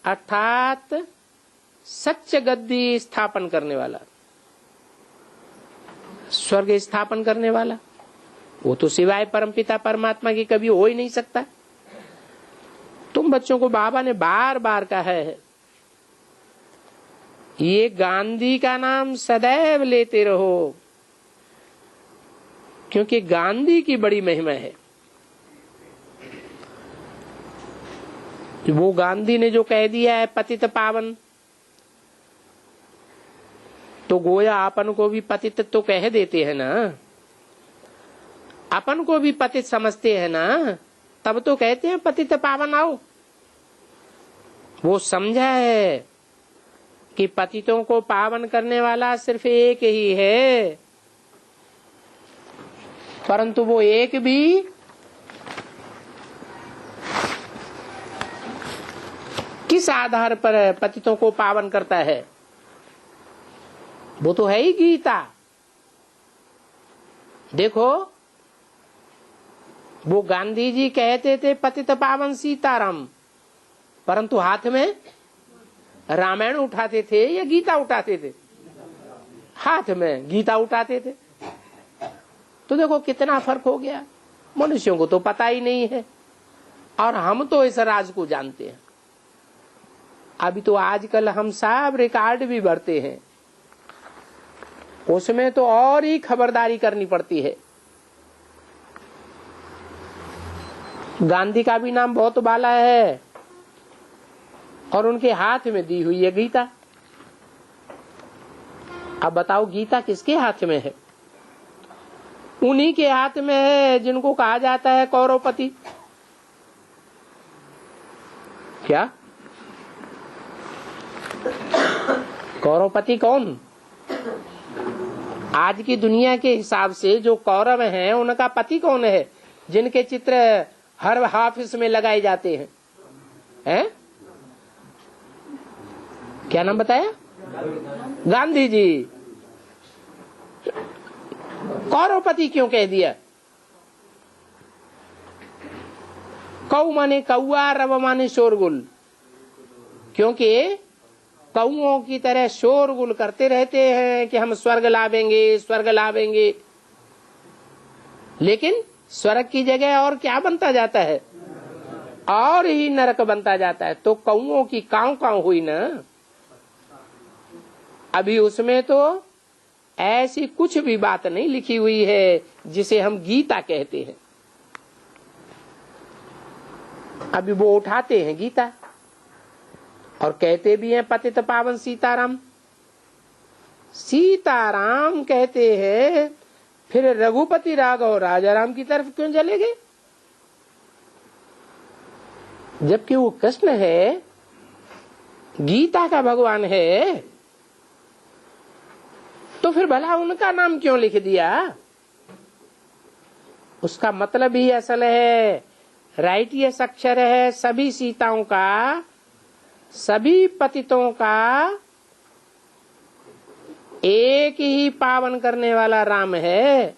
अर्थात सच्च गद्दी स्थापन करने वाला, स्वर्ग स्थापन करने वाला, वो तो सिवाय परमपिता परमात्मा की कभी हो ही नहीं सकता। तुम बच्चों को बाबा ने बार बार कहा है, ये गांधी का नाम सदैव लेते रहो, क्योंकि गांधी की बड़ी महिमा है। वो गांधी ने जो कह दिया है पतित पावन, तो गोया अपन को भी पतित तो कह देते हैं ना, अपन को भी पतित समझते हैं ना, तब तो कहते हैं पतित पावन आओ। वो समझा है कि पतितों को पावन करने वाला सिर्फ एक ही है, परंतु वो एक भी किस आधार पर पतितों को पावन करता है, वो तो है ही गीता। देखो वो गांधी जी कहते थे पतित पावन सीताराम, परंतु हाथ में रामायण उठाते थे या गीता उठाते थे? हाथ में गीता उठाते थे। तो देखो कितना फर्क हो गया। मनुष्यों को तो पता ही नहीं है और हम तो इस राज को जानते हैं। अभी तो आजकल हम सब रिकॉर्ड भी भरते हैं, उसमें तो और ही खबरदारी करनी पड़ती है। गांधी का भी नाम बहुत बाला है और उनके हाथ में दी हुई है गीता। अब बताओ गीता किसके हाथ में है? उन्हीं के हाथ में है जिनको कहा जाता है कौरवपति। क्या कौरवपति कौन? आज की दुनिया के हिसाब से जो कौरव हैं उनका पति कौन है? जिनके चित्र हर ऑफिस में लगाए जाते हैं, हैं? क्या नाम बताया? गांधी जी। कौरवपति क्यों कह दिया? कौ माने कौआ, रव माने शोरगुल, क्योंकि कौओं की तरह शोरगुल करते रहते हैं कि हम स्वर्ग लावेंगे, स्वर्ग लावेंगे, लेकिन स्वर्ग की जगह और क्या बनता जाता है? और ही नरक बनता जाता है। तो कौओं की काव काव हुई ना। अभी उसमें तो ऐसी कुछ भी बात नहीं लिखी हुई है जिसे हम गीता कहते हैं। अभी वो उठाते हैं गीता और कहते भी हैं पतित पावन सीताराम, सीताराम कहते हैं, फिर रघुपति राघव राजा राम की तरफ क्यों चले गए? जबकि वो कृष्ण है, गीता का भगवान है, तो फिर भला उनका नाम क्यों लिख दिया? उसका मतलब ही असल है, राइटियस अक्षर है सभी सीताओं का, सभी पतितों का एक ही पावन करने वाला राम है।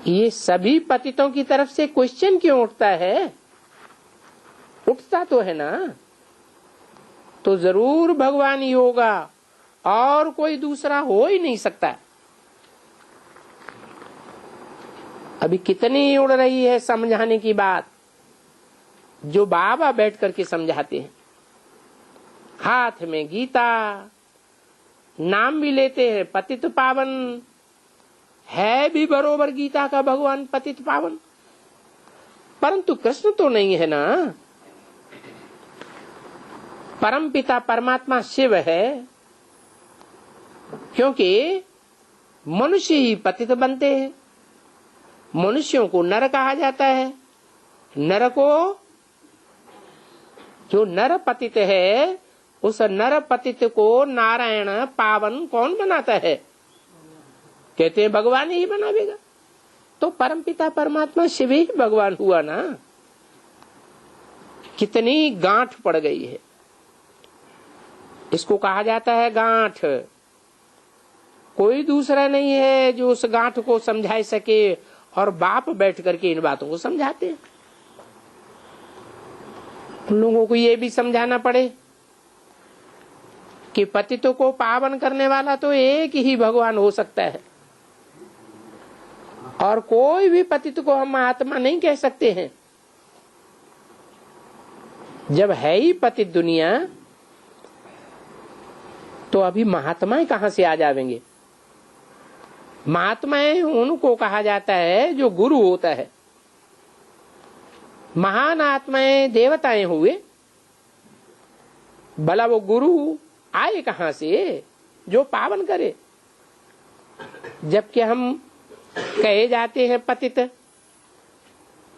ये सभी पतितों की तरफ से क्वेश्चन क्यों उठता है? उठता तो है ना, तो जरूर भगवान ही होगा और कोई दूसरा हो ही नहीं सकता। अभी कितनी उड़ रही है समझाने की बात, जो बाबा बैठ करके समझाते हैं, हाथ में गीता, नाम भी लेते हैं पतित पावन, है भी बरोबर गीता का भगवान पतित पावन, परंतु कृष्ण तो नहीं है ना। परम पिता परमात्मा शिव है, क्योंकि मनुष्य ही पतित बनते हैं। मनुष्यों को नर कहा जाता है। नर को, जो नर पतित है, उस नर पतित को नारायण पावन कौन बनाता है? कहते हैं भगवान ही बनावेगा। तो परमपिता परमात्मा शिव ही भगवान हुआ ना। कितनी गांठ पड़ गई है। इसको कहा जाता है गांठ। कोई दूसरा नहीं है जो उस गांठ को समझा सके, और बाप बैठ करके इन बातों को समझाते हैं। उन लोगों को ये भी समझाना पड़े कि पतितों को पावन करने वाला तो एक ही भगवान हो सकता है, और कोई भी पतित को हम आत्मा नहीं कह सकते हैं। जब है ही पतित दुनिया, तो अभी महात्माएं कहां से आ जाएंगे? महात्माएं उनको कहा जाता है जो गुरु होता है। महान आत्माएं देवताएं हुए, भला वो गुरु आए कहां से जो पावन करे? जबकि हम कहे जाते हैं पतित,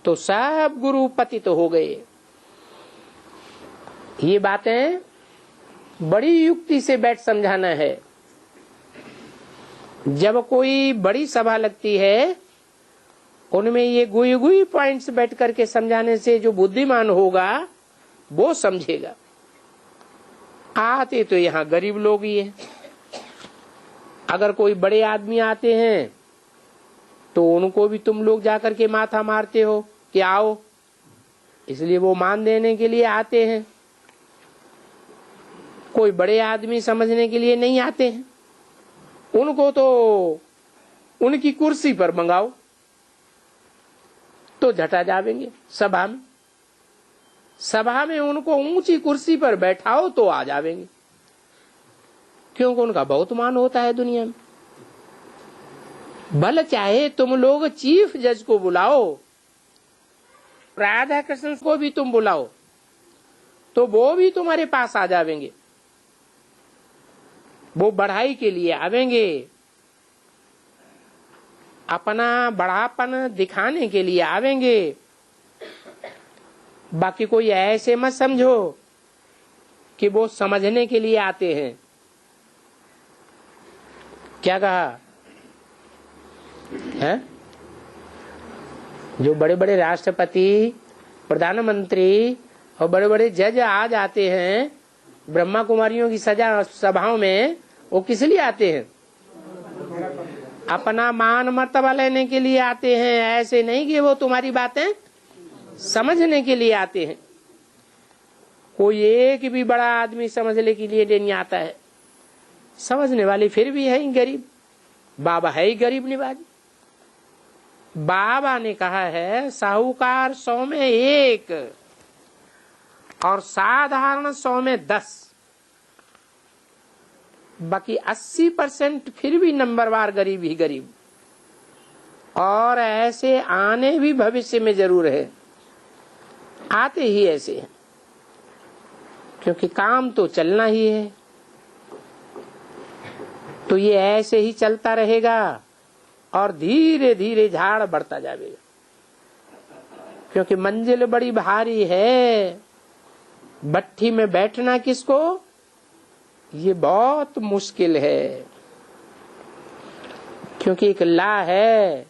तो सब गुरु पतित हो गए। ये बातें बड़ी युक्ति से बैठ समझाना है। जब कोई बड़ी सभा लगती है, उनमें ये गुई गुई पॉइंट्स बैठ करके समझाने से जो बुद्धिमान होगा वो समझेगा। आते तो यहाँ गरीब लोग ही हैं। अगर कोई बड़े आदमी आते हैं तो उनको भी तुम लोग जाकर के माथा मारते हो कि आओ, इसलिए वो मान देने के लिए आते हैं। कोई बड़े आदमी समझने के लिए नहीं आते हैं, उनको तो उनकी कुर्सी पर मंगाओ तो झटा जावेंगे। सभा में उनको ऊंची कुर्सी पर बैठाओ तो आ जावेंगे, क्योंकि उनका बहुत मान होता है दुनिया में। भले चाहे तुम लोग चीफ जज को बुलाओ, राधा कृष्ण को भी तुम बुलाओ, तो वो भी तुम्हारे पास आ जावेंगे। वो बढ़ाई के लिए आवेंगे, अपना बड़ापन दिखाने के लिए आवेंगे। बाकी कोई ऐसे मत समझो कि वो समझने के लिए आते हैं। क्या कहा है? जो बड़े बड़े राष्ट्रपति, प्रधानमंत्री और बड़े बड़े जज आ जाते हैं ब्रह्मा कुमारियों की सजा सभाओं में, वो किस लिए आते हैं? अपना मान मर्तबा लेने के लिए आते हैं। ऐसे नहीं कि वो तुम्हारी बातें समझने के लिए आते हैं। कोई एक भी बड़ा आदमी समझने के लिए नहीं आता है। समझने वाले फिर भी है ही गरीब। बाबा है ही गरीब निवाज। बाबा ने कहा है साहूकार 100 में 1 और साधारण 100 में 10, बाकी 80% फिर भी नंबरवार गरीब ही गरीब। और ऐसे आने भी भविष्य में जरूर है, आते ही ऐसे हैं, क्योंकि काम तो चलना ही है। तो ये ऐसे ही चलता रहेगा और धीरे धीरे झाड़ बढ़ता जाएगा, क्योंकि मंजिल बड़ी भारी है। भट्ठी में बैठना किसको, ये बहुत मुश्किल है, क्योंकि एक ला है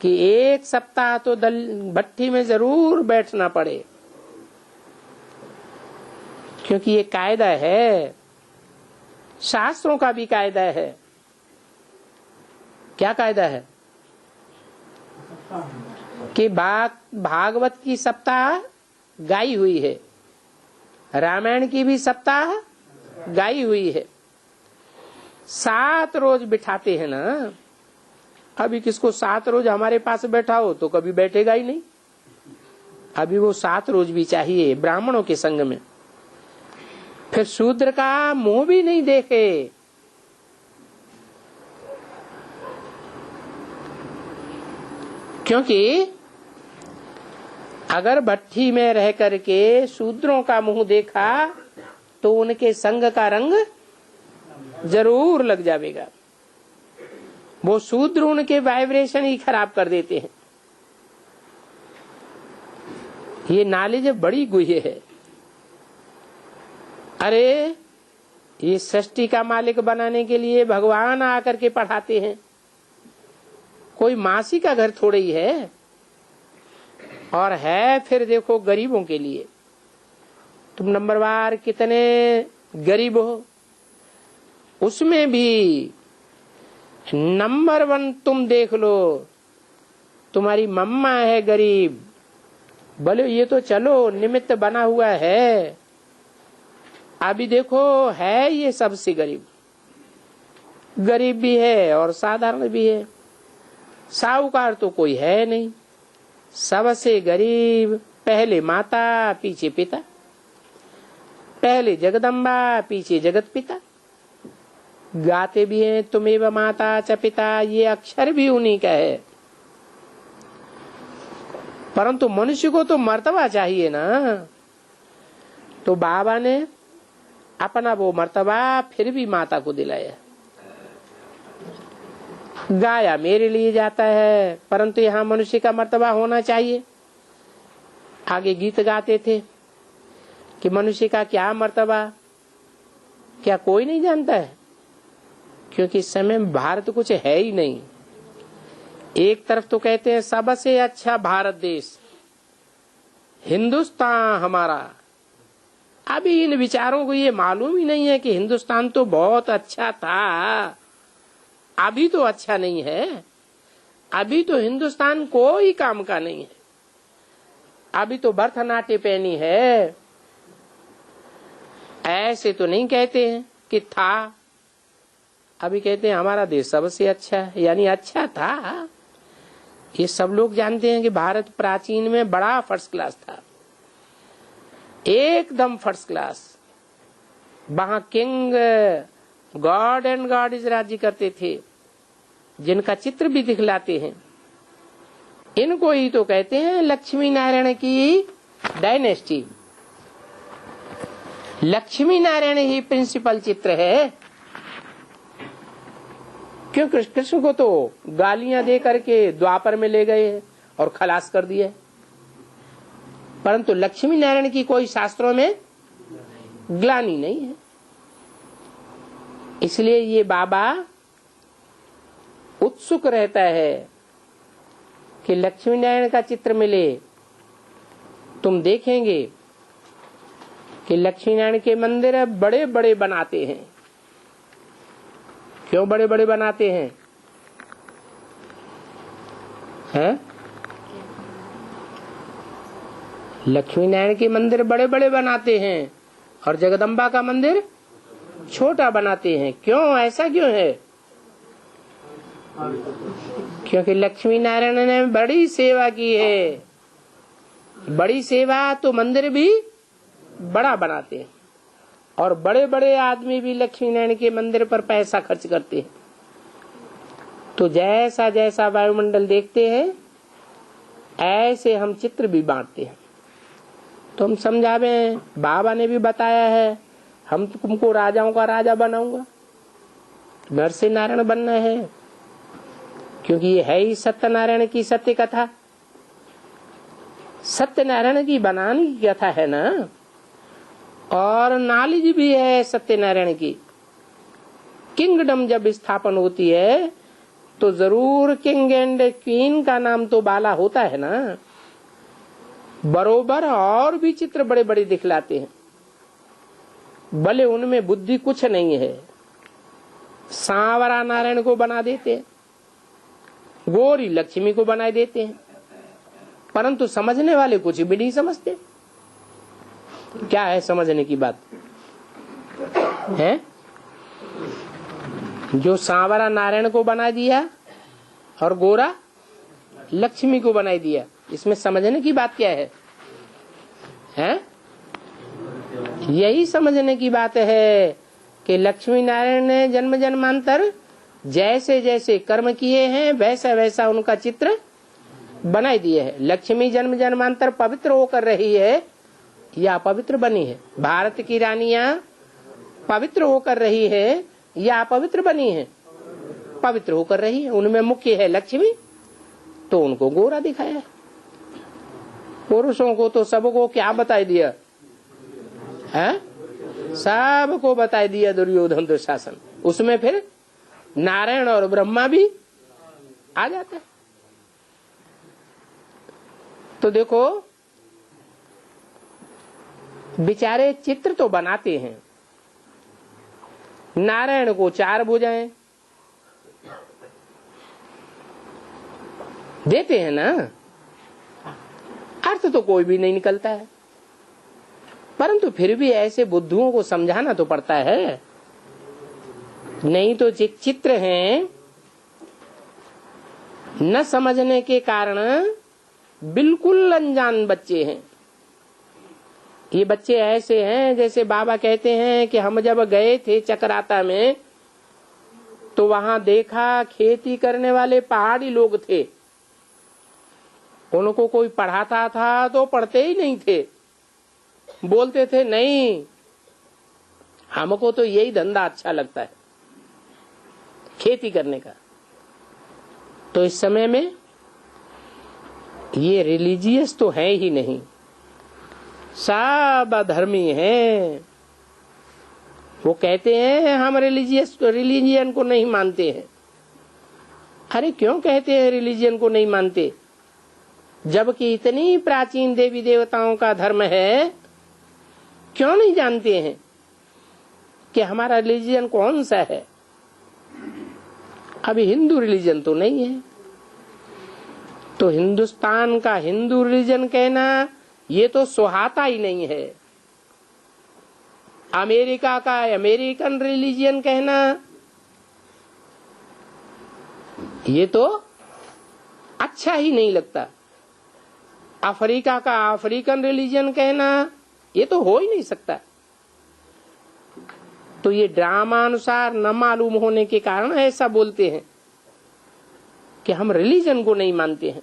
कि 1 सप्ताह तो भट्ठी में जरूर बैठना पड़े, क्योंकि ये कायदा है, शास्त्रों का भी कायदा है। क्या कायदा है कि भागवत की सप्ताह गाई हुई है, रामायण की भी सप्ताह गाई हुई है। 7 रोज बिठाते हैं ना। अभी किसको 7 रोज हमारे पास बैठा हो तो कभी बैठेगा ही नहीं। अभी वो 7 रोज भी चाहिए ब्राह्मणों के संग में। फिर शूद्र का मुंह भी नहीं देखे। क्योंकि अगर भट्ठी में रह करके शूद्रों का मुंह देखा तो उनके संग का रंग जरूर लग जाएगा। वो शूद्र उनके वाइब्रेशन ही खराब कर देते हैं। ये नॉलेज बड़ी गुह्य है। अरे ये सृष्टि का मालिक बनाने के लिए भगवान आकर के पढ़ाते हैं। कोई मासी का घर थोड़ा ही है। और है फिर देखो गरीबों के लिए। तुम नंबरवार कितने गरीब हो, उसमें भी नंबर 1 तुम देख लो, तुम्हारी मम्मा है गरीब। बोले ये तो चलो निमित्त बना हुआ है। अभी देखो है ये सबसे गरीब, गरीब भी है और साधारण भी है। साहूकार तो कोई है नहीं, सबसे गरीब। पहले माता पीछे पिता, पहले जगदम्बा पीछे जगत पिता। गाते भी हैं तुमेव माता च पिता, ये अक्षर भी उन्हीं का है। परंतु मनुष्य को तो मर्तबा चाहिए ना। तो बाबा ने अपना वो मर्तबा फिर भी माता को दिलाया। गाया मेरे लिए जाता है, परंतु यहाँ मनुष्य का मर्तबा होना चाहिए। आगे गीत गाते थे कि मनुष्य का क्या मर्तबा, क्या कोई नहीं जानता है? क्योंकि इस समय भारत कुछ है ही नहीं। एक तरफ तो कहते हैं सबसे अच्छा भारत देश, हिंदुस्तान हमारा। अभी इन विचारों को ये मालूम ही नहीं है कि हिंदुस्तान तो बहुत अच्छा था, अभी तो अच्छा नहीं है। अभी तो हिंदुस्तान कोई काम का नहीं है। अभी तो भरतनाट्य पहनी है। ऐसे तो नहीं कहते हैं कि था। अभी कहते हैं हमारा देश सबसे अच्छा है, यानी अच्छा था। ये सब लोग जानते हैं कि भारत प्राचीन में बड़ा फर्स्ट क्लास था, एकदम फर्स्ट क्लास। वहां king God and God is राज्य करते थे, जिनका चित्र भी दिखलाते हैं। इनको ही तो कहते हैं लक्ष्मी नारायण की डायनेस्टी। लक्ष्मी नारायण ही प्रिंसिपल चित्र है। क्यों? कृष्ण को तो गालियां दे करके द्वापर में ले गए और खलास कर दिए, परंतु लक्ष्मी नारायण की कोई शास्त्रों में ग्लानि नहीं है। इसलिए ये बाबा उत्सुक रहता है कि लक्ष्मी नारायण का चित्र मिले, तुम देखेंगे कि लक्ष्मी नारायण के मंदिर बड़े बड़े बनाते हैं। क्यों बड़े बड़े बनाते हैं? लक्ष्मी नारायण के मंदिर बड़े बड़े बनाते हैं और जगदम्बा का मंदिर छोटा बनाते हैं। क्यों, ऐसा क्यों है? क्योंकि लक्ष्मी नारायण ने बड़ी सेवा की है। बड़ी सेवा तो मंदिर भी बड़ा बनाते हैं और बड़े बड़े आदमी भी लक्ष्मी नारायण के मंदिर पर पैसा खर्च करते हैं। तो जैसा जैसा वायुमंडल देखते हैं ऐसे हम चित्र भी बांटते हैं। तो हम समझावे, बाबा ने भी बताया है, हम तुमको राजाओं का राजा बनाऊंगा, नर से नारायण बनना है, क्योंकि ये है ही सत्यनारायण की सत्य कथा। सत्यनारायण की बनाने की कथा है ना, और नॉलेज भी है सत्यनारायण की। किंगडम जब स्थापन होती है तो जरूर किंग एंड क्वीन का नाम तो बाला होता है ना, बरोबर और भी चित्र बड़े बड़े दिखलाते हैं, भले उनमें बुद्धि कुछ नहीं है। सांवरा नारायण को बना देते हैं, गोरी लक्ष्मी को बना देते हैं, परंतु समझने वाले कुछ भी नहीं समझते। क्या है समझने की बात है? जो सांवरा नारायण को बना दिया और गोरा लक्ष्मी को बना दिया, इसमें समझने की बात क्या है? यही समझने की बात है कि लक्ष्मी नारायण ने जन्म जन्मांतर जैसे जैसे कर्म किए हैं वैसा वैसा उनका चित्र बनाई दिए है। लक्ष्मी जन्म जन्मांतर पवित्र होकर रही है या अपवित्र बनी है? भारत की रानियां पवित्र होकर रही है या अपवित्र बनी है? पवित्र होकर रही है। उनमें मुख्य है लक्ष्मी, तो उनको गोरा दिखाया। पुरुषों को तो सबको क्या बताई दिया है? सबको बताई दिया दुर्योधन दुशासन। उसमें फिर नारायण और ब्रह्मा भी आ जाता है। तो देखो, बेचारे चित्र तो बनाते हैं, नारायण को 4 भुजाएं देते हैं ना, अर्थ तो कोई भी नहीं निकलता है, परंतु फिर भी ऐसे बुद्धुओं को समझाना तो पड़ता है। नहीं तो चित्र हैं न समझने के कारण बिल्कुल अनजान बच्चे हैं। ये बच्चे ऐसे हैं जैसे बाबा कहते हैं कि हम जब गए थे चक्राता में तो वहां देखा खेती करने वाले पहाड़ी लोग थे। उनको कोई पढ़ाता था तो पढ़ते ही नहीं थे, बोलते थे नहीं हमको तो यही धंधा अच्छा लगता है, खेती करने का। तो इस समय में ये रिलीजियस तो है ही नहीं, सब अधर्मी हैं। वो कहते हैं हम रिलीजियन को नहीं मानते हैं। अरे क्यों कहते हैं रिलीजियन को नहीं मानते, जबकि इतनी प्राचीन देवी देवताओं का धर्म है? क्यों नहीं जानते हैं कि हमारा रिलीजियन कौन सा है? अभी हिंदू रिलीजन तो नहीं है, तो हिंदुस्तान का हिंदू रिलीजन कहना ये तो सुहाता ही नहीं है। अमेरिका का अमेरिकन रिलीजन कहना ये तो अच्छा ही नहीं लगता। अफ्रीका का अफ्रीकन रिलीजन कहना ये तो हो ही नहीं सकता। तो ये ड्रामानुसार न मालूम होने के कारण ऐसा बोलते हैं कि हम रिलीजन को नहीं मानते हैं,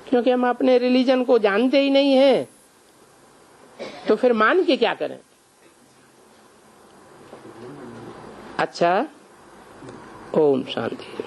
क्योंकि हम अपने रिलीजन को जानते ही नहीं हैं, तो फिर मान के क्या करें? अच्छा, ओम शांति।